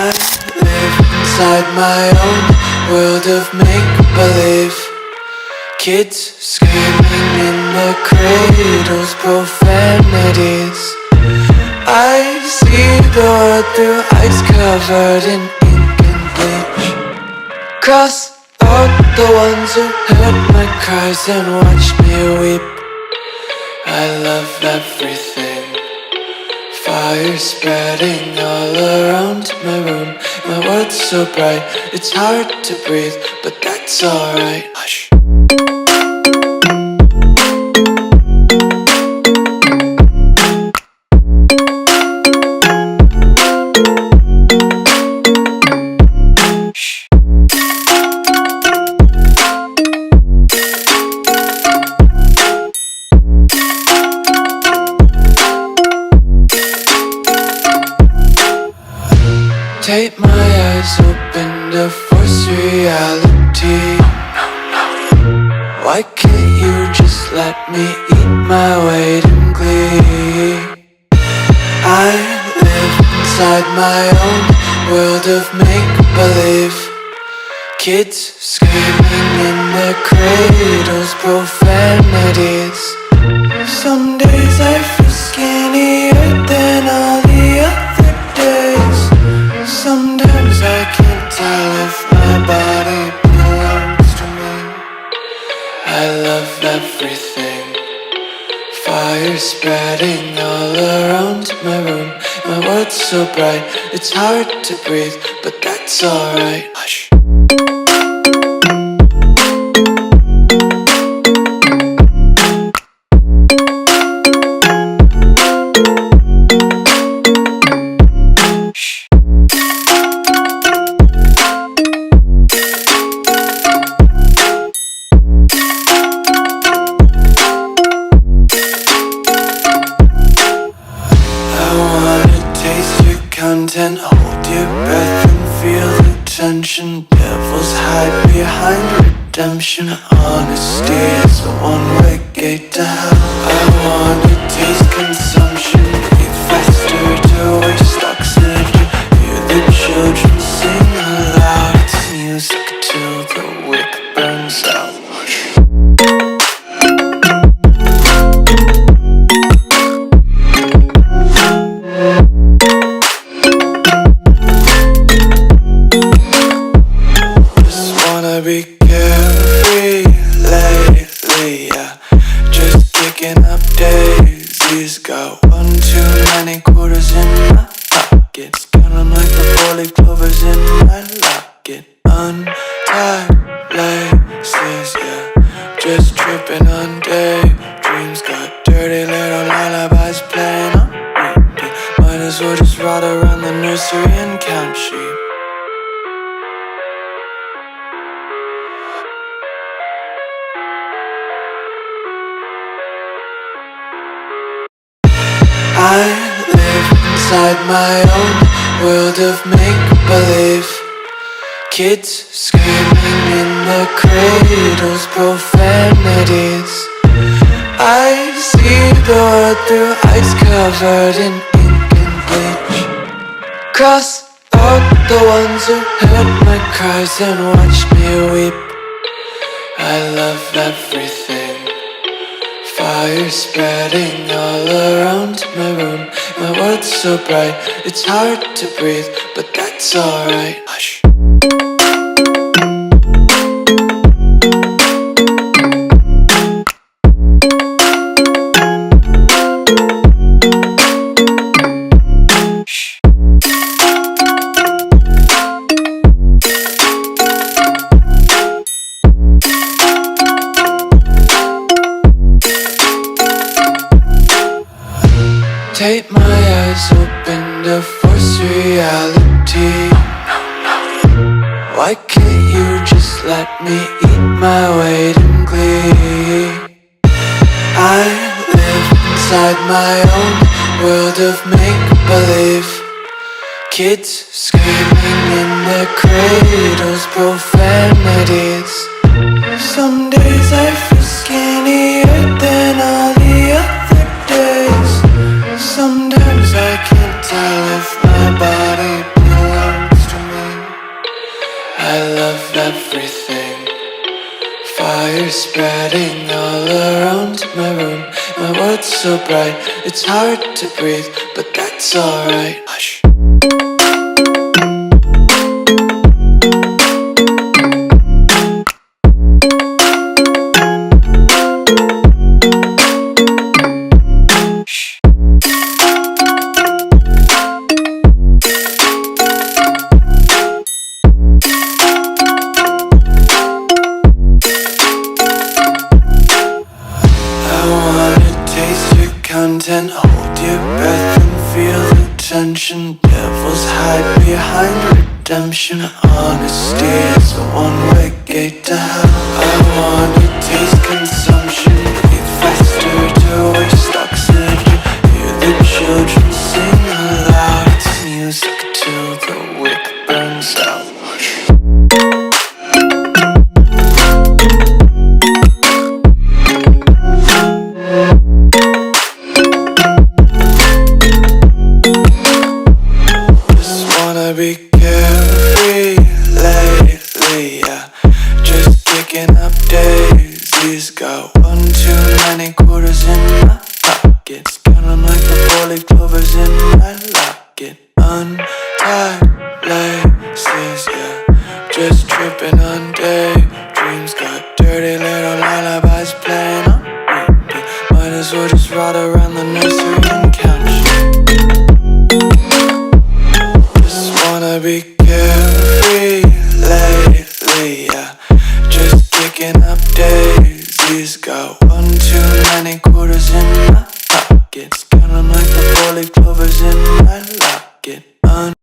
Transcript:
I live inside my own world of make-believe. Kids screaming in their cradles, profanities. I see the world through ice covered in ink and bleach. Cross out the ones who heard my cries and watched me weep. I love everything. Fire spreading all around my room. My world's so bright, it's hard to breathe, but that's alright. Hush. Tape my eyes open to force reality. Why can't you just let me eat my weight in glee? I live inside my own world of make-believe. Kids screaming in their cradles, profanities. Some days I feel skinnier than all the other days. Sometimes I can't tell if my body belongs to me. I love everything. Fire spreading all around my room. My world's so bright, it's hard to breathe, but that's alright. Hush. Content, hold your breath and feel the tension. Devils hide behind redemption. Honesty is a one-way gate to hell. I wanna taste consumption, breathe faster to waste oxygen. Hear the children sing aloud. It's music till the wick burns out. Be carefree lately, yeah. Just picking up daisies. Got one too many quarters in my pockets. Counting like the four-leaf clovers in my locket. Untied laces, yeah. Just tripping on daydreams. Got dirty little lullabies playing on repeat. Might as well just ride around the nursery and count sheep. I live inside my own world of make-believe. Kids screaming in their cradles, profanities. I see the world through ice covered in ink and bleach. Cross out the ones who heard my cries and watched me weep. I love everything. Fire spreading all around my room. My world's so bright, it's hard to breathe, but that's alright. Hush. Tape my eyes open to force reality. Why can't you just let me eat my weight in glee? I live inside my own world of make-believe. Kids screaming in their cradles, profanities. Some days I feel skinnier than all the other days. Sometimes I can't tell if my body belongs I love everything. Fire spreading all around my room. My world's so bright, it's hard to breathe, but that's alright. Hush. Content, hold your breath and feel the tension. Devils hide behind redemption. Honesty is a one-way gate to hell. I wanna taste consumption. Breathe faster to waste oxygen. Hear the children sing aloud. It's music till the wick burns out. Be carefree lately, yeah. Just picking up daisies. Got one too many quarters in my pockets. Count 'em like the 4-leaf clovers in my locket. Untied laces, yeah. Just tripping on daydreams. Got dirty little lullabies playing on repeat. Might as well just ride around the nursery and count sheep. Wanna be carefree lately, yeah. Just picking up daisies. Got one too many quarters in my pockets. Count 'em like the 4-leaf clovers in my lap.